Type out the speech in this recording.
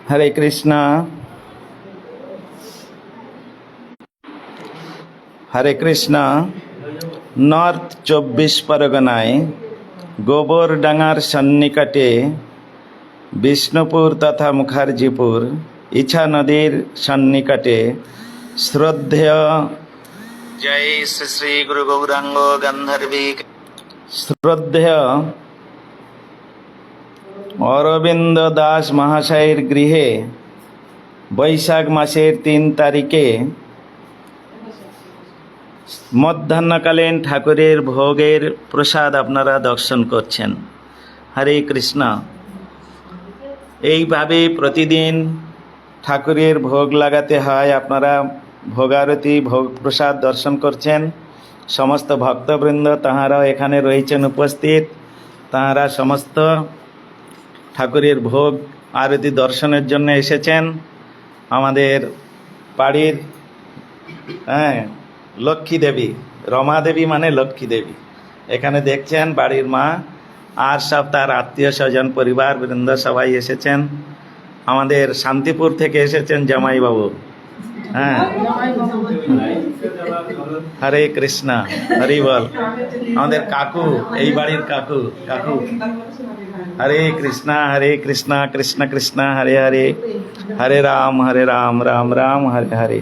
হরে কৃষ্ণ। হরে Krishna. North 24 পরগনায় গোবরডাঙ্গার সন্নিকটে বিষ্ণুপুর তথা মুখার্জিপুর ইছা নদীর সন্নিকটে শ্রদ্ধেয় জয় শ্রী শ্রী গুরু গৌরাঙ্গ গান্ধর্বী শ্রদ্ধেয় অরবিন্দ দাস মহাশয়ের গৃহে বৈশাখ মাসের 3 তারিখে মধ্যাহ্নকালীন ঠাকুরের ভোগের প্রসাদ আপনারা দর্শন করছেন। হরে কৃষ্ণ। এইভাবে প্রতিদিন ঠাকুরের ভোগ লাগাতে হয়। আপনারা ভোগারতি ভোগ প্রসাদ দর্শন করছেন। সমস্ত ভক্তবৃন্দ তাহারাও এখানে রয়েছেন উপস্থিত। তাহারা সমস্ত ঠাকুরের ভোগ আরতি দর্শনের জন্য এসেছেন। আমাদের বাড়ির লক্ষ্মী দেবী, রমা দেবী মানে লক্ষ্মী দেবী, এখানে দেখছেন বাড়ির মা আর সব তার আত্মীয় স্বজন পরিবার বৃন্দ সবাই এসেছেন। আমাদের শান্তিপুর থেকে এসেছেন জামাইবাবু। হরে কৃষ্ণ, হরি বল। আমাদের কাকু, এই বাড়ির কাকু। হরে কৃষ্ণ কৃষ্ণ কৃষ্ণ হরে হরে, হরে রাম রাম রাম হরে হরে।